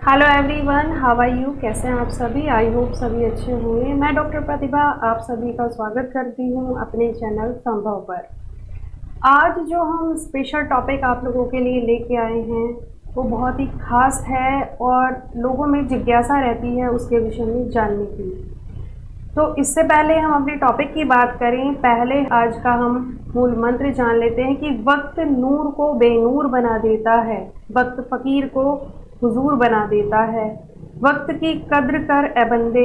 Hello everyone, how are you? कैसे हैं आप सभी? आई होप सभी अच्छे होंगे। मैं डॉक्टर प्रतिभा आप सभी का स्वागत करती हूं अपने चैनल संभव पर। आज जो हम स्पेशल टॉपिक आप लोगों के लिए लेके आए हैं वो बहुत ही खास है और लोगों में जिज्ञासा रहती है उसके विषय में जानने की। तो इससे पहले हम अपने टॉपिक की बात करें, पहले आज का हम मूल मंत्र जान लेते हैं कि वक्त नूर को बेनूर बना देता है, वक्त फकीर को हुजूर बना देता है। वक्त की कद्र कर ए बंदे,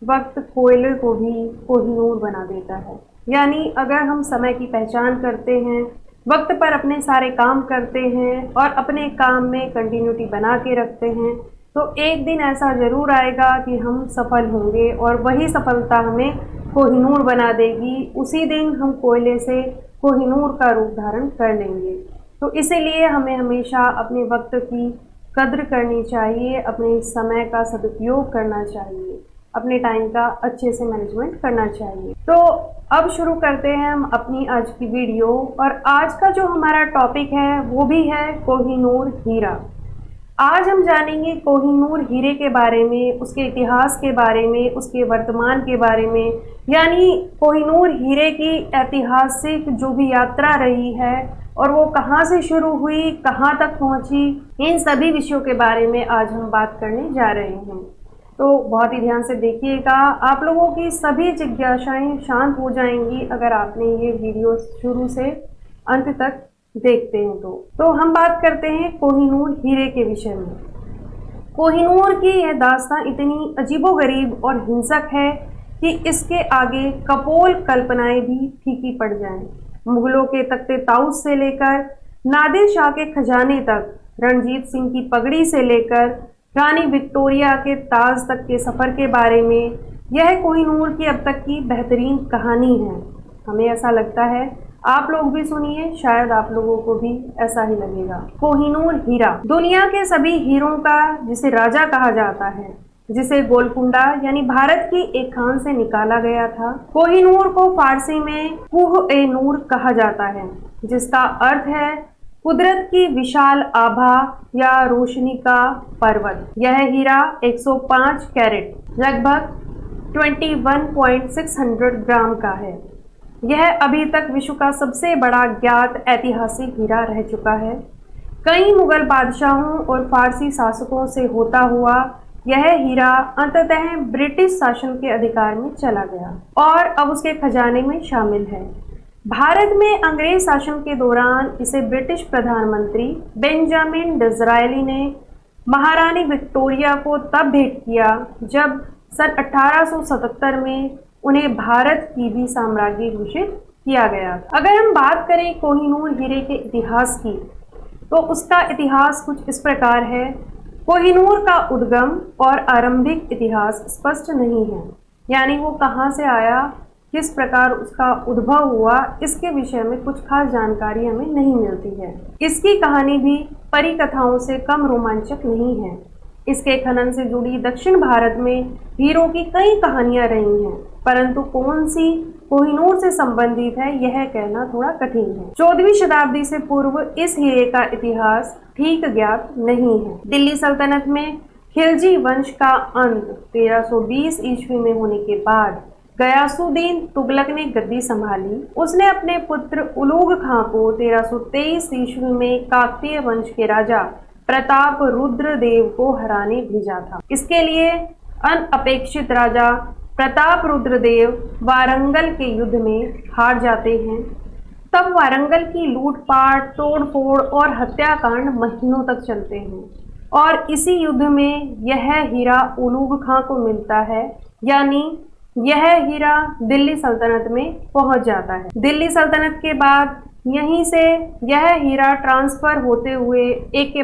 वक्त कोयले को भी कोहिनूर बना देता है। यानी अगर हम समय की पहचान करते हैं, वक्त पर अपने सारे काम करते हैं और अपने काम में कंटिन्यूटी बना के रखते हैं तो एक दिन ऐसा ज़रूर आएगा कि हम सफल होंगे और वही सफलता हमें कोहिनूर बना देगी। उसी दिन हम कोयले से कोहिनूर का रूप धारण कर लेंगे। तो इसीलिए हमें हमेशा अपने वक्त की कद्र करनी चाहिए, अपने समय का सदुपयोग करना चाहिए, अपने टाइम का अच्छे से मैनेजमेंट करना चाहिए। तो अब शुरू करते हैं हम अपनी आज की वीडियो। और आज का जो हमारा टॉपिक है वो भी है कोहिनूर हीरा। आज हम जानेंगे कोहिनूर हीरे के बारे में, उसके इतिहास के बारे में, उसके वर्तमान के बारे में, यानी कोहिनूर हीरे की ऐतिहासिक जो भी यात्रा रही है और वो कहाँ से शुरू हुई, कहाँ तक पहुँची, इन सभी विषयों के बारे में आज हम बात करने जा रहे हैं। तो बहुत ही ध्यान से देखिएगा, आप लोगों की सभी जिज्ञासाएं शांत हो जाएंगी अगर आपने ये वीडियो शुरू से अंत तक देखते हैं। तो हम बात करते हैं कोहिनूर हीरे के विषय में। कोहिनूर की यह दास्तां इतनी अजीबोगरीब और हिंसक है कि इसके आगे कपोल कल्पनाएं भी फीकी पड़ जाएं। मुगलों के तख्ते ताउस से लेकर नादिर शाह के खजाने तक, रणजीत सिंह की पगड़ी से लेकर रानी विक्टोरिया के ताज तक के सफ़र के बारे में यह कोहिनूर की अब तक की बेहतरीन कहानी है। हमें ऐसा लगता है, आप लोग भी सुनिए, शायद आप लोगों को भी ऐसा ही लगेगा। कोहिनूर हीरा दुनिया के सभी हीरों का जिसे राजा कहा जाता है, जिसे गोलकुंडा यानी भारत की एक खान से निकाला गया था। कोहिनूर को फारसी में कुह-ए-नूर कहा जाता है, जिसका अर्थ है कुदरत की विशाल आभा या रोशनी का पर्वत। यह हीरा 105 कैरेट लगभग 21.600 ग्राम का है। यह अभी तक विश्व का सबसे बड़ा ज्ञात ऐतिहासिक हीरा रह चुका है। कई मुगल बादशाहों और फारसी शासकों से होता हुआ यह हीरा अंततः ब्रिटिश शासन के अधिकार में चला गया और अब उसके खजाने में शामिल है। भारत में अंग्रेज शासन के दौरान इसे ब्रिटिश प्रधानमंत्री बेंजामिन डिज़रायली ने महारानी विक्टोरिया को तब भेंट किया जब सन 1877 में उन्हें भारत की भी साम्राज्ञी घोषित किया गया। अगर हम बात करें कोहिनूर हीरे के इतिहास की तो उसका इतिहास कुछ इस प्रकार है। कोहिनूर का उद्गम और आरंभिक इतिहास स्पष्ट नहीं है, यानी वो कहाँ से आया, किस प्रकार उसका उद्भव हुआ, इसके विषय में कुछ खास जानकारी हमें नहीं मिलती है। इसकी कहानी भी परिकथाओं से कम रोमांचक नहीं है। इसके खनन से जुड़ी दक्षिण भारत में हीरों की कई कहानियां रही हैं, परंतु कौन सी कोहिनूर से संबंधित है यह कहना थोड़ा कठिन है। 14वीं शताब्दी से पूर्व इस हीरे का इतिहास ठीक ज्ञात नहीं है। दिल्ली सल्तनत में खिलजी वंश का अंत 1320 ईस्वी में होने के बाद गयासुद्दीन तुगलक ने गद्दी संभाली। उसने अपने पुत्र उलूग खां को 1323 ईस्वी में काकतीय वंश के राजा प्रताप रुद्र देव को हराने भेजा था। इसके लिए अनअपेक्षित राजा प्रताप रुद्र देव वारंगल के युद्ध में हार जाते हैं। तब वारंगल की लूटपाट, तोड़फोड़ और हत्याकांड महीनों तक चलते हैं और इसी युद्ध में यह हीरा उलूग खां को मिलता है, यानी यह हीरा दिल्ली सल्तनत में पहुंच जाता है। दिल्ली सल्तनत के बाद यहीं से यह हीरा ट्रांसफर होते हुए एक के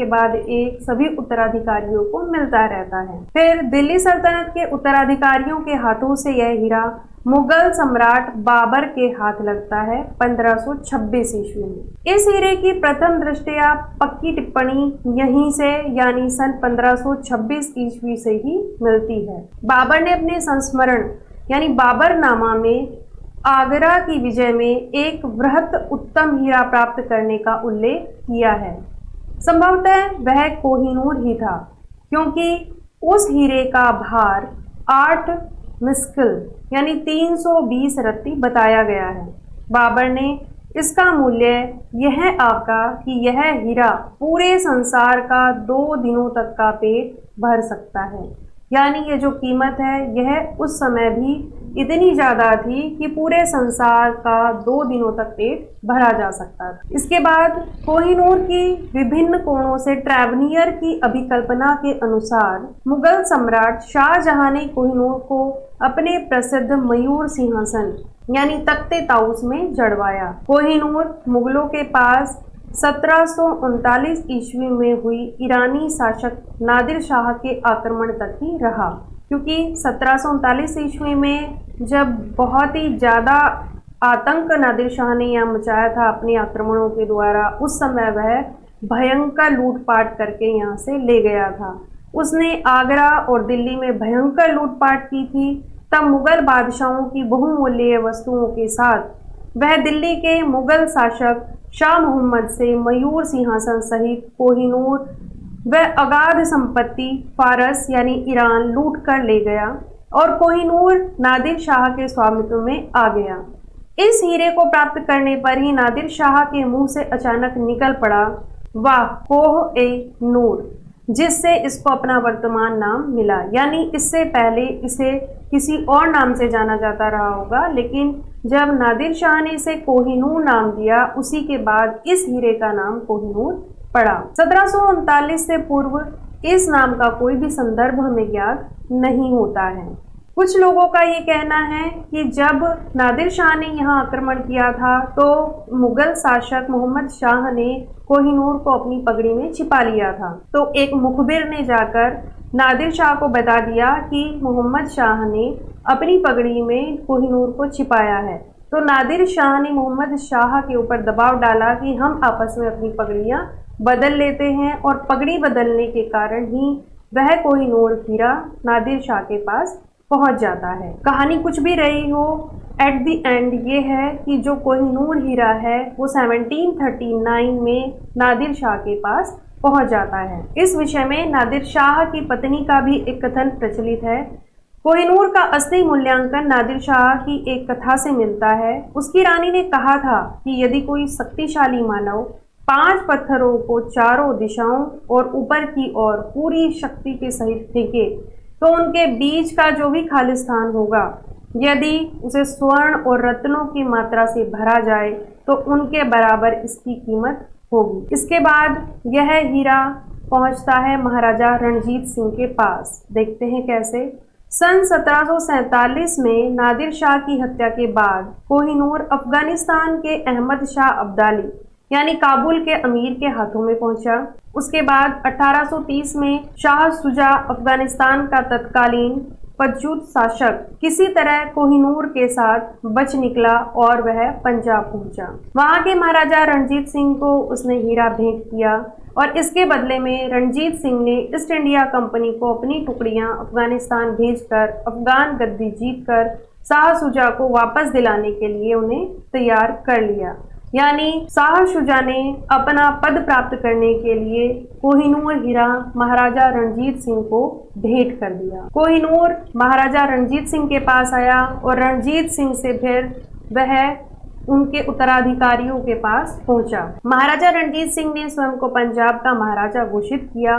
बाद एक सभी उत्तराधिकारियों को मिलता रहता है। फिर दिल्ली सल्तनत के उत्तराधिकारियों के हाथों से यह हीरा मुगल सम्राट बाबर के हाथ लगता है 1526 ईस्वी में। इस हीरे की प्रथम दृष्टया पक्की टिप्पणी यहीं से यानी सन 1526 ईस्वी से ही मिलती है। बाबर ने अपने संस्मरण यानी बाबरनामा में आगरा की विजय में एक वृहत उत्तम हीरा प्राप्त करने का उल्लेख किया है। संभवतः वह कोहिनूर ही था, क्योंकि उस हीरे का भार 8 मिस्किल यानी 320 रत्ती बताया गया है। बाबर ने इसका मूल्य यह आंका कि यह हीरा पूरे संसार का 2 दिनों तक का पेट भर सकता है। यानी ये जो कीमत है यह उस समय भी इतनी ज़्यादा थी कि पूरे संसार का 2 दिनों तक पेट भरा जा सकता था। इसके बाद कोहिनूर की विभिन्न कोणों से ट्रैवनियर की अभिकल्पना के अनुसार मुगल सम्राट शाहजहां ने कोहिनूर को अपने प्रसिद्ध मयूर सिंहासन यानी तख्ते ताउस में जड़वाया। कोहिनूर मुगलों के पास 1739 ईस्वी में हुई ईरानी शासक नादिर शाह के आक्रमण तक ही रहा, क्योंकि 1739 ईस्वी में जब बहुत ही ज़्यादा आतंक नादिर शाह ने यहाँ मचाया था अपने आक्रमणों के द्वारा, उस समय वह भयंकर लूटपाट करके यहाँ से ले गया था। उसने आगरा और दिल्ली में भयंकर लूटपाट की थी। तब मुगल बादशाहों की बहुमूल्य वस्तुओं के साथ वह दिल्ली के मुगल शासक शाह मोहम्मद से मयूर सिंहासन सहित कोहिनूर व अगाध संपत्ति फारस यानी ईरान लूट कर ले गया और कोहिनूर नादिर शाह के स्वामित्व में आ गया। इस हीरे को प्राप्त करने पर ही नादिर शाह के मुंह से अचानक निकल पड़ा, वाह कोह ए नूर, जिससे इसको अपना वर्तमान नाम मिला। यानी इससे पहले इसे किसी और नाम से जाना जाता रहा होगा, लेकिन जब नादिर शाह ने इसे कोहिनूर नाम दिया, उसी के बाद इस हीरे का नाम कोहिनूर पड़ा। 1739 से पूर्व इस नाम का कोई भी संदर्भ हमें ज्ञात नहीं होता है। कुछ लोगों का ये कहना है कि जब नादिर शाह ने यहाँ आक्रमण किया था तो मुगल शासक मोहम्मद शाह ने कोहिनूर को अपनी पगड़ी में छिपा लिया था। तो एक मुखबिर ने जाकर नादिर शाह को बता दिया कि मोहम्मद शाह ने अपनी पगड़ी में कोहिनूर को छिपाया है। तो नादिर शाह ने मोहम्मद शाह के ऊपर दबाव डाला कि हम आपस में अपनी पगड़ियाँ बदल लेते हैं, और पगड़ी बदलने के कारण ही वह कोहिनूर हीरा नादिर शाह के पास पहुंच जाता है। कहानी कुछ भी रही हो, एट द एंड ये है कि जो कोहिनूर हीरा है वो 1739 में नादिर शाह के पास पहुंच जाता है। इस विषय में नादिर शाह की पत्नी का भी एक कथन प्रचलित है। कोहिनूर का असली मूल्यांकन नादिर शाह की एक कथा से मिलता है। उसकी रानी ने कहा था कि यदि कोई शक्तिशाली मानव 5 पत्थरों को चारों दिशाओं और ऊपर की ओर पूरी शक्ति के सहित फेंके तो उनके बीच का जो भी खाली स्थान होगा, यदि उसे स्वर्ण और रत्नों की मात्रा से भरा जाए तो उनके बराबर इसकी कीमत होगी। इसके बाद यह हीरा पहुंचता है महाराजा रणजीत सिंह के पास। देखते हैं कैसे। सन 1747 में नादिर शाह की हत्या के बाद कोहिनूर अफगानिस्तान के अहमद शाह अब्दाली यानी काबुल के अमीर के हाथों में पहुंचा। उसके बाद 1830 में शाह शुजा अफगानिस्तान का तत्कालीन पदच्युत शासक किसी तरह कोहिनूर के साथ बच निकला और वह पंजाब पहुंचा। वहां के महाराजा रणजीत सिंह को उसने हीरा भेंट किया और इसके बदले में रणजीत सिंह ने ईस्ट इंडिया कंपनी को अपनी टुकड़ियां अफगानिस्तान भेजकर अफगान गद्दी जीतकर शाह शुजा को वापस दिलाने के लिए उन्हें तैयार कर लिया। यानी शाह शुजा ने अपना पद प्राप्त करने के लिए कोहिनूर हीरा महाराजा रणजीत सिंह को भेंट कर दिया। कोहिनूर महाराजा रणजीत सिंह के पास आया और रणजीत सिंह से फिर वह उनके उत्तराधिकारियों के पास पहुंचा। महाराजा रणजीत सिंह ने स्वयं को पंजाब का महाराजा घोषित किया,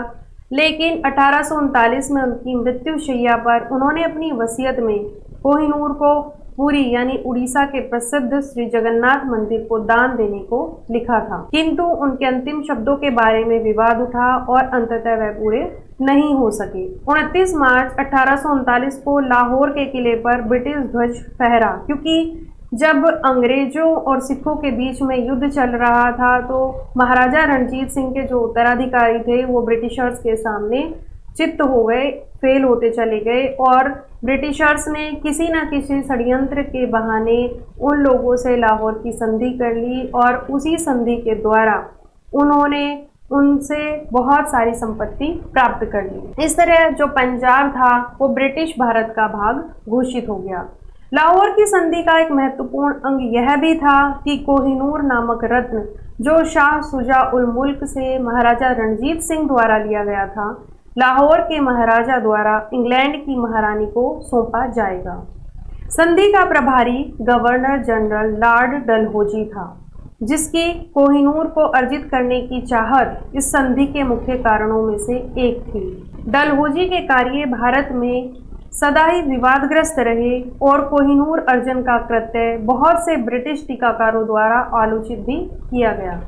लेकिन 1839 में उनकी मृत्युशैया पर उन्होंने अपनी वसीयत में कोहिनूर को पुरी यानी उड़ीसा के प्रसिद्ध श्री जगन्नाथ मंदिर को दान देने को लिखा था, किंतु उनके अंतिम शब्दों के बारे में विवाद उठा और अंततः वह पूरे नहीं हो सके। 29 मार्च 1839 को लाहौर के किले पर ब्रिटिश ध्वज फहरा, क्योंकि जब अंग्रेजों और सिखों के बीच में युद्ध चल रहा था तो महाराजा रणजीत सिंह के जो उत्तराधिकारी थे वो ब्रिटिशर्स के सामने चित्त हो गए, फेल होते चले गए और ब्रिटिशर्स ने किसी न किसी षड्यंत्र के बहाने उन लोगों से लाहौर की संधि कर ली और उसी संधि के द्वारा उन्होंने उनसे बहुत सारी संपत्ति प्राप्त कर ली। इस तरह जो पंजाब था वो ब्रिटिश भारत का भाग घोषित हो गया। लाहौर की संधि का एक महत्वपूर्ण अंग यह भी था कि कोहिनूर नामक रत्न जो शाह शुजा उल मुल्क से महाराजा रणजीत सिंह द्वारा लिया गया था, लाहौर के महाराजा द्वारा इंग्लैंड की महारानी को सौंपा जाएगा। संधि का प्रभारी गवर्नर जनरल लॉर्ड डलहौजी था, जिसकी कोहिनूर को अर्जित करने की चाहत इस संधि के मुख्य कारणों में से एक थी। डलहौजी के कार्य भारत में सदा ही विवादग्रस्त रहे और कोहिनूर अर्जन का कृत्य बहुत से ब्रिटिश टीकाकारों द्वारा आलोचित भी किया गया।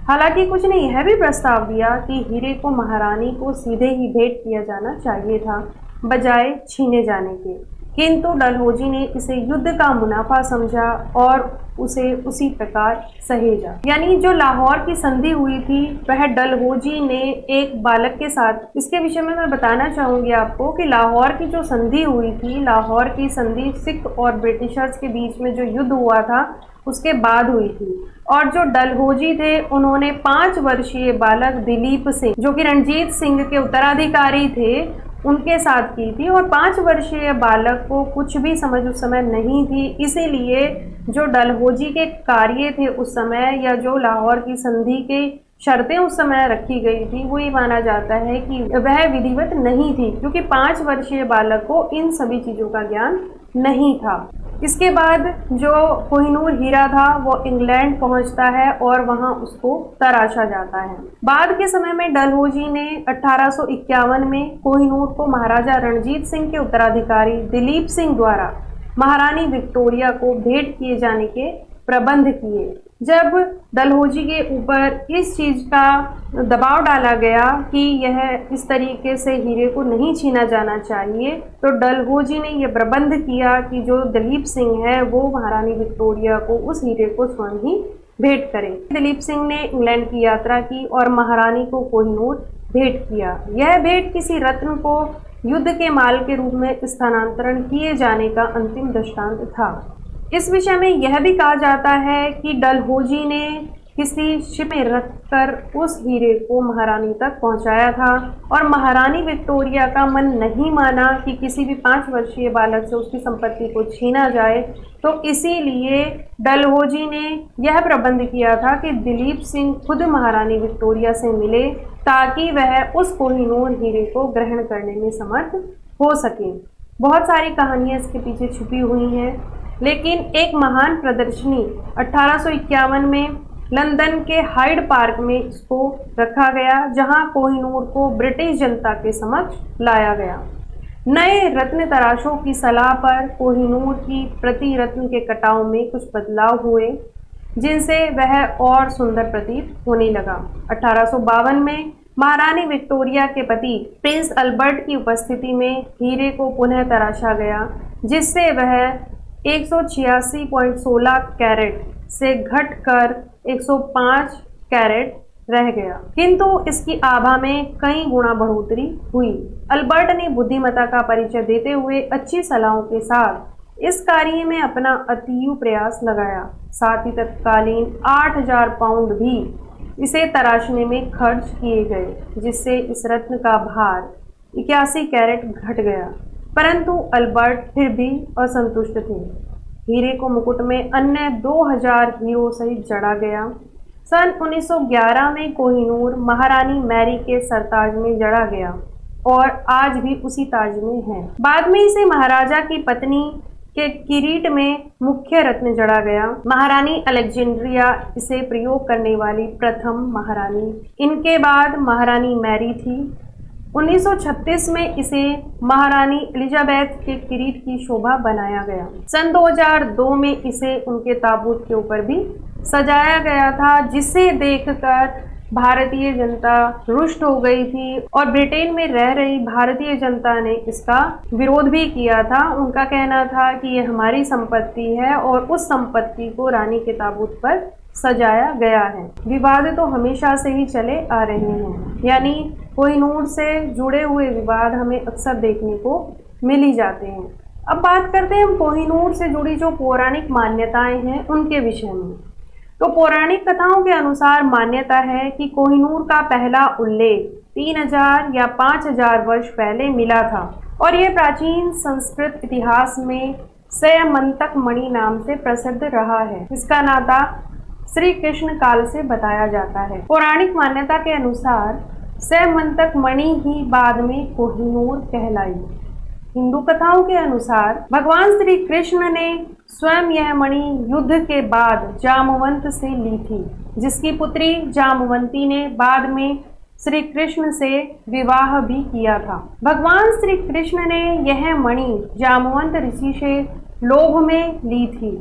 हालांकि कुछ ने यह भी प्रस्ताव दिया कि हीरे को महारानी को सीधे ही भेंट किया जाना चाहिए था, बजाय छीने जाने के, किंतु डलहौजी ने इसे युद्ध का मुनाफा समझा और उसे उसी प्रकार सहेजा। यानी जो लाहौर की संधि हुई थी वह डलहौजी ने एक बालक के साथ, इसके विषय में मैं बताना चाहूँगी आपको कि लाहौर की जो संधि हुई थी, लाहौर की संधि सिख और ब्रिटिशर्स के बीच में जो युद्ध हुआ था उसके बाद हुई थी। और जो डलहौजी थे उन्होंने 5 वर्षीय बालक दिलीप सिंह, जो कि रणजीत सिंह के उत्तराधिकारी थे, उनके साथ की थी। और 5 वर्षीय बालक को कुछ भी समझ उस समय नहीं थी, इसीलिए जो डलहौजी के कार्य थे उस समय, या जो लाहौर की संधि के शर्तें उस समय रखी गई थी, वो ये माना जाता है कि वह विधिवत नहीं थी, क्योंकि 5 वर्षीय बालक को इन सभी चीज़ों का ज्ञान नहीं था। इसके बाद जो कोहिनूर हीरा था वो इंग्लैंड पहुंचता है और वहां उसको तराशा जाता है। बाद के समय में डलहौजी ने 1851 में कोहिनूर को महाराजा रणजीत सिंह के उत्तराधिकारी दिलीप सिंह द्वारा महारानी विक्टोरिया को भेंट किए जाने के प्रबंध किए। जब डलहौजी के ऊपर इस चीज़ का दबाव डाला गया कि यह इस तरीके से हीरे को नहीं छीना जाना चाहिए, तो डलहौजी ने यह प्रबंध किया कि जो दिलीप सिंह है वो महारानी विक्टोरिया को उस हीरे को स्वयं ही भेंट करें। दिलीप सिंह ने इंग्लैंड की यात्रा की और महारानी को कोहिनूर भेंट किया। यह भेंट किसी रत्न को युद्ध के माल के रूप में स्थानांतरण किए जाने का अंतिम दृष्टांत था। इस विषय में यह भी कहा जाता है कि डलहौजी ने किसी शिप में रखकर उस हीरे को महारानी तक पहुंचाया था और महारानी विक्टोरिया का मन नहीं माना कि किसी भी 5 वर्षीय बालक से उसकी संपत्ति को छीना जाए, तो इसीलिए डलहौजी ने यह प्रबंध किया था कि दिलीप सिंह खुद महारानी विक्टोरिया से मिले ताकि वह उस कोहिनूर हीरे को ग्रहण करने में समर्थ हो सके। बहुत सारी कहानियाँ इसके पीछे छुपी हुई हैं, लेकिन एक महान प्रदर्शनी 1851 में लंदन के हाइड पार्क में इसको रखा गया, जहां कोहिनूर को ब्रिटिश जनता के समक्ष लाया गया। नए रत्न तराशों की सलाह पर कोहिनूर की प्रति रत्न के कटाव में कुछ बदलाव हुए, जिनसे वह और सुंदर प्रतीत होने लगा। 1852 में महारानी विक्टोरिया के पति प्रिंस अल्बर्ट की उपस्थिति में हीरे को पुनः तराशा गया, जिससे वह 186.16 कैरेट से घटकर 105 कैरेट रह गया, किंतु इसकी आभा में कई गुना बढ़ोतरी हुई। अल्बर्ट ने बुद्धिमत्ता का परिचय देते हुए अच्छी सलाहों के साथ इस कार्य में अपना अतीव प्रयास लगाया। साथ ही तत्कालीन 8000 पाउंड भी इसे तराशने में खर्च किए गए, जिससे इस रत्न का भार 81 कैरेट घट गया। परंतु अल्बर्ट फिर भी असंतुष्ट थे। हीरे को मुकुट में अन्य 2000 हीरो सहित जड़ा गया। सन 1911 में कोहिनूर महारानी मैरी के सरताज में जड़ा गया और आज भी उसी ताज में है। बाद में इसे महाराजा की पत्नी के किरीट में मुख्य रत्न जड़ा गया। महारानी अलेक्जेंड्रिया इसे प्रयोग करने वाली प्रथम महारानी, इनके बाद महारानी मैरी थी। 1936 में इसे महारानी एलिजाबेथ के किरीट की शोभा बनाया गया। सन 2002 में इसे उनके ताबूत के ऊपर भी सजाया गया था, जिसे देखकर भारतीय जनता रुष्ट हो गई थी और ब्रिटेन में रह रही भारतीय जनता ने इसका विरोध भी किया था। उनका कहना था कि ये हमारी संपत्ति है और उस संपत्ति को रानी के ताबूत पर सजाया गया है। विवाद तो हमेशा से ही चले आ रहे हैं, यानी कोहिनूर से जुड़े हुए विवाद हमें अक्सर देखने को मिल ही जाते हैं। अब बात करते हैं हम कोहिनूर से जुड़ी जो पौराणिक मान्यताएं हैं उनके विषय में। तो पौराणिक कथाओं के अनुसार मान्यता है कि कोहिनूर का पहला उल्लेख 3000 या 5000 वर्ष पहले मिला था और यह प्राचीन संस्कृत इतिहास में स्यमंतक मणि नाम से प्रसिद्ध रहा है। इसका नाता श्री कृष्ण काल से बताया जाता है। पौराणिक मान्यता के अनुसार स्यमंतक मणि ही बाद में कोहिनूर कहलाई। हिंदू कथाओं के अनुसार भगवान श्री कृष्ण ने स्वयं यह मणि युद्ध के बाद जामवंत से ली थी, जिसकी पुत्री जामवंती ने बाद में श्री कृष्ण से विवाह भी किया था। भगवान श्री कृष्ण ने यह मणि जामवंत ऋषि से लोभ में ली थी।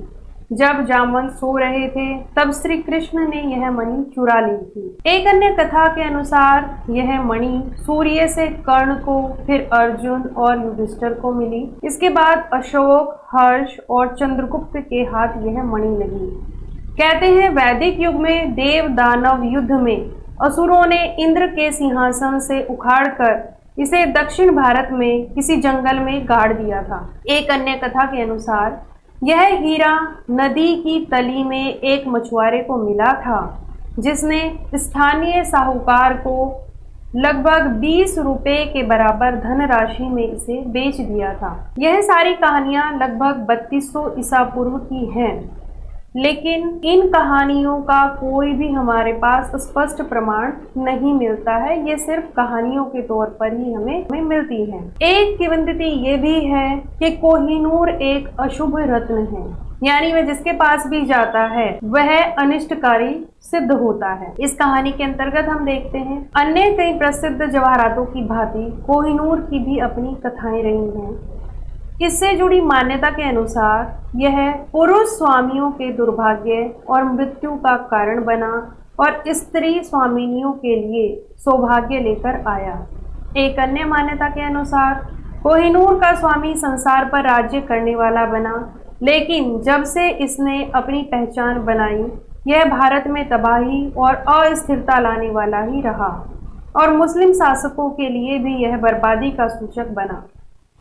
जब जामवंत सो रहे थे तब श्री कृष्ण ने यह मणि चुरा ली थी। एक अन्य कथा के अनुसार यह मणि सूर्य से कर्ण को, फिर अर्जुन और युधिष्ठिर को मिली। इसके बाद अशोक, हर्ष और चंद्रगुप्त के हाथ यह मणि लगी। कहते हैं वैदिक युग में देव दानव युद्ध में असुरों ने इंद्र के सिंहासन से उखाड़कर इसे दक्षिण भारत में किसी जंगल में गाड़ दिया था। एक अन्य कथा के अनुसार यह हीरा नदी की तली में एक मछुआरे को मिला था, जिसने स्थानीय साहूकार को लगभग 20 रुपए के बराबर धनराशि में इसे बेच दिया था। यह सारी कहानियां लगभग 3200 ईसा पूर्व की हैं, लेकिन इन कहानियों का कोई भी हमारे पास स्पष्ट प्रमाण नहीं मिलता है। ये सिर्फ कहानियों के तौर पर ही हमें मिलती है। एक किंवदंती ये भी है कि कोहिनूर एक अशुभ रत्न है, यानी वह जिसके पास भी जाता है वह अनिष्टकारी सिद्ध होता है। इस कहानी के अंतर्गत हम देखते हैं अन्य कई प्रसिद्ध जवाहरातों की भांति कोहिनूर की भी अपनी कथाएं रही हैं। इससे जुड़ी मान्यता के अनुसार यह पुरुष स्वामियों के दुर्भाग्य और मृत्यु का कारण बना और स्त्री स्वामिनियों के लिए सौभाग्य लेकर आया। एक अन्य मान्यता के अनुसार कोहिनूर का स्वामी संसार पर राज्य करने वाला बना, लेकिन जब से इसने अपनी पहचान बनाई यह भारत में तबाही और अस्थिरता लाने वाला ही रहा और मुस्लिम शासकों के लिए भी यह बर्बादी का सूचक बना।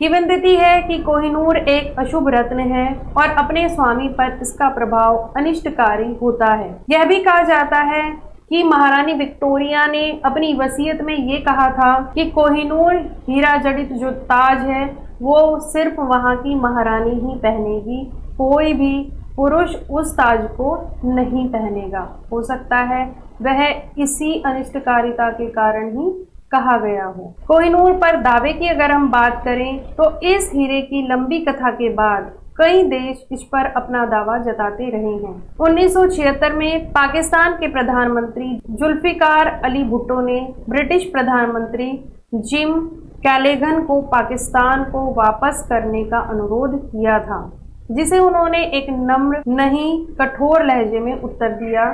किंवदंती है कि कोहिनूर एक अशुभ रत्न है और अपने स्वामी पर इसका प्रभाव अनिष्टकारी होता है। यह भी कहा जाता है कि महारानी विक्टोरिया ने अपनी वसीयत में ये कहा था कि कोहिनूर हीरा जड़ित जो ताज है वो सिर्फ वहां की महारानी ही पहनेगी, कोई भी पुरुष उस ताज को नहीं पहनेगा। हो सकता है वह इसी अनिष्टकारिता के कारण ही कहा गया हो। कोहिनूर पर दावे की अगर हम बात करें तो इस हीरे की लंबी कथा के बाद कई देश इस पर अपना दावा जताते रहे हैं। 1976 में पाकिस्तान के प्रधानमंत्री जुल्फिकार अली भुट्टो ने ब्रिटिश प्रधानमंत्री जिम कैलेगन को पाकिस्तान को वापस करने का अनुरोध किया था, जिसे उन्होंने एक नम्र नहीं कठोर लहजे में उत्तर दिया।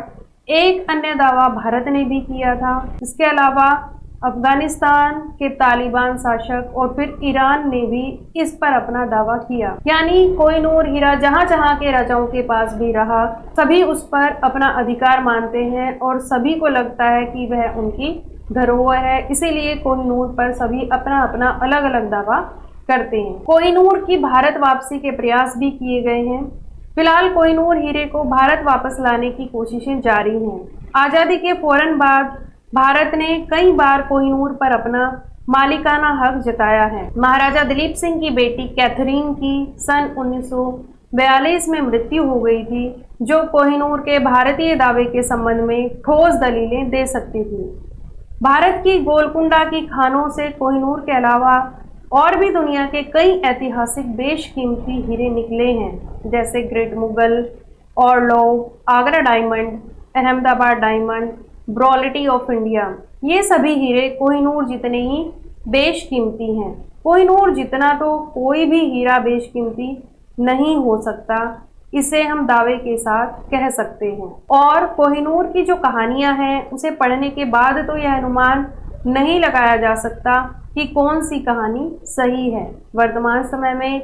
एक अन्य दावा भारत ने भी किया था। इसके अलावा अफगानिस्तान के तालिबान शासक और फिर ईरान ने भी इस पर अपना दावा किया। यानी कोहिनूर हीरा जहां जहां के राजाओं के पास भी रहा, सभी उस पर अपना अधिकार मानते हैं और सभी को लगता है कि वह उनकी धरोहर है। इसीलिए कोहिनूर पर सभी अपना अपना अलग अलग दावा करते हैं। कोहिनूर की भारत वापसी के प्रयास भी किए गए हैं। फिलहाल कोहिनूर हीरे को भारत वापस लाने की कोशिशें जारी हैं। आज़ादी के फौरन बाद भारत ने कई बार कोहिनूर पर अपना मालिकाना हक जताया है। महाराजा दिलीप सिंह की बेटी कैथरीन की सन 1942 में मृत्यु हो गई थी, जो कोहिनूर के भारतीय दावे के संबंध में ठोस दलीलें दे सकती थी। भारत की गोलकुंडा की खानों से कोहिनूर के अलावा और भी दुनिया के कई ऐतिहासिक बेशकीमती हीरे निकले हैं, जैसे great Mughal, Orlov, Agra diamond, Ahmedabad diamond, ब्रॉलिटी ऑफ इंडिया। ये सभी हीरे कोहिनूर जितने ही बेशकीमती हैं। कोहिनूर जितना तो कोई भी हीरा बेशकीमती नहीं हो सकता, इसे हम दावे के साथ कह सकते हैं। और कोहिनूर की जो कहानियां हैं उसे पढ़ने के बाद तो यह अनुमान नहीं लगाया जा सकता कि कौन सी कहानी सही है। वर्तमान समय में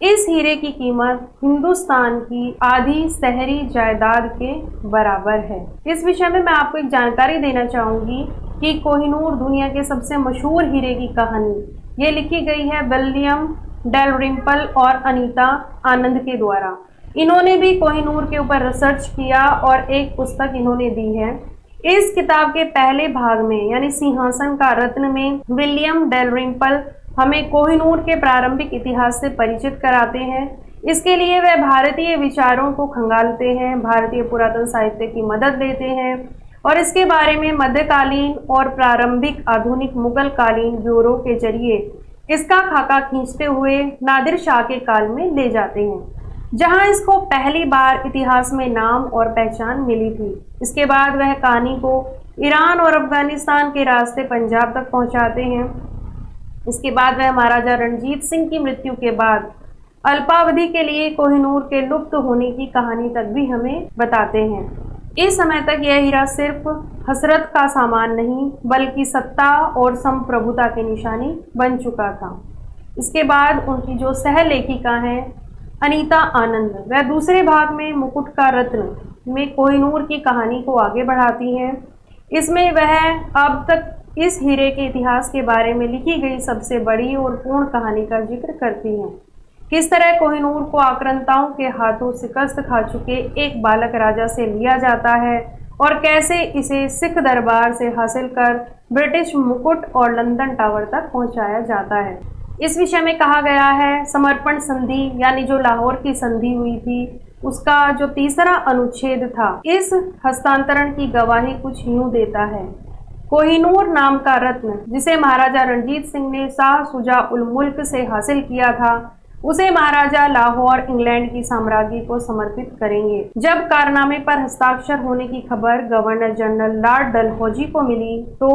इस हीरे की कीमत हिंदुस्तान की आधी शहरी जायदाद के बराबर है। इस विषय में मैं आपको एक जानकारी देना चाहूँगी कि कोहिनूर दुनिया के सबसे मशहूर हीरे की कहानी ये लिखी गई है विलियम डेलरिम्पल और अनीता आनंद के द्वारा। इन्होंने भी कोहिनूर के ऊपर रिसर्च किया और एक पुस्तक इन्होंने दी है। इस किताब के पहले भाग में यानी सिंहासन का रत्न में विलियम डेलरिम्पल हमें कोहिनूर के प्रारंभिक इतिहास से परिचित कराते हैं। इसके लिए वह भारतीय विचारों को खंगालते हैं, भारतीय पुरातन साहित्य की मदद लेते हैं और इसके बारे में मध्यकालीन और प्रारंभिक आधुनिक मुगल कालीन ब्यूरो के जरिए इसका खाका खींचते हुए नादिर शाह के काल में ले जाते हैं, जहां इसको पहली बार इतिहास में नाम और पहचान मिली थी। इसके बाद वह कहानी को ईरान और अफगानिस्तान के रास्ते पंजाब तक पहुंचाते हैं। इसके बाद वह महाराजा रणजीत सिंह की मृत्यु के बाद अल्पावधि के लिए कोहिनूर के लुप्त होने की कहानी तक भी हमें बताते हैं। इस समय तक यह हीरा सिर्फ हसरत का सामान नहीं बल्कि सत्ता और संप्रभुता की निशानी बन चुका था। इसके बाद उनकी जो सह लेखिका हैं अनीता आनंद, वह दूसरे भाग में मुकुट का रत्न में कोहिनूर की कहानी को आगे बढ़ाती हैं। इसमें वह अब तक इस हीरे के इतिहास के बारे में लिखी गई सबसे बड़ी और पूर्ण कहानी का जिक्र करती हैं। किस तरह कोहिनूर को आक्रांताओं के हाथों शिकस्त खा चुके एक बालक राजा से लिया जाता है और कैसे इसे सिख दरबार से हासिल कर ब्रिटिश मुकुट और लंदन टावर तक पहुंचाया जाता है। इस विषय में कहा गया है, समर्पण संधि यानी जो लाहौर की संधि हुई थी उसका जो तीसरा अनुच्छेद था, इस हस्तांतरण की गवाही कुछ यूं देता है। कोहिनूर नाम का रत्न जिसे महाराजा रणजीत सिंह ने शाह शुजा उल मुल्क से हासिल किया था, उसे महाराजा लाहौर इंग्लैंड की साम्राज्ञी को समर्पित करेंगे। जब कारनामे पर हस्ताक्षर होने की खबर गवर्नर जनरल लॉर्ड डलहौजी को मिली तो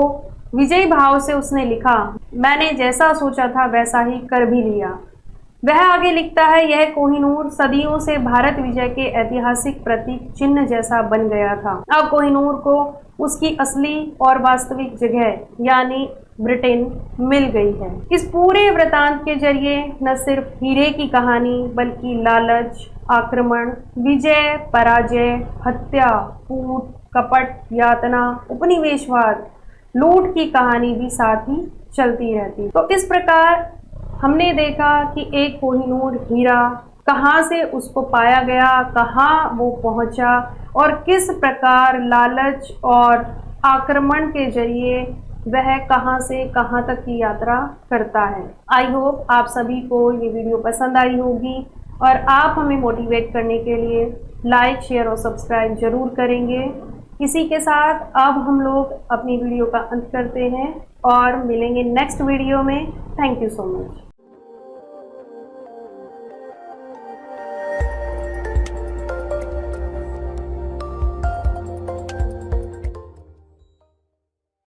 विजयी भाव से उसने लिखा, मैंने जैसा सोचा था वैसा ही कर भी लिया। वह आगे लिखता है, यह कोहिनूर सदियों से भारत विजय के ऐतिहासिक प्रतीक चिन्ह जैसा बन गया था। अब कोहिनूर को उसकी असली और वास्तविक जगह यानी ब्रिटेन मिल गई है। इस पूरे वृतांत के जरिए न सिर्फ हीरे की कहानी बल्कि लालच, आक्रमण, विजय, पराजय, हत्या, कूट, कपट, यातना, उपनिवेशवाद, लूट की कहानी भी साथ ही चलती रहती। तो इस प्रकार हमने देखा कि एक कोहिनूर हीरा कहाँ से उसको पाया गया, कहाँ वो पहुँचा और किस प्रकार लालच और आक्रमण के जरिए वह कहाँ से कहाँ तक की यात्रा करता है। आई होप आप सभी को ये वीडियो पसंद आई होगी और आप हमें मोटिवेट करने के लिए लाइक, शेयर और सब्सक्राइब जरूर करेंगे। इसी के साथ अब हम लोग अपनी वीडियो का अंत करते हैं और मिलेंगे नेक्स्ट वीडियो में। Thank you so much.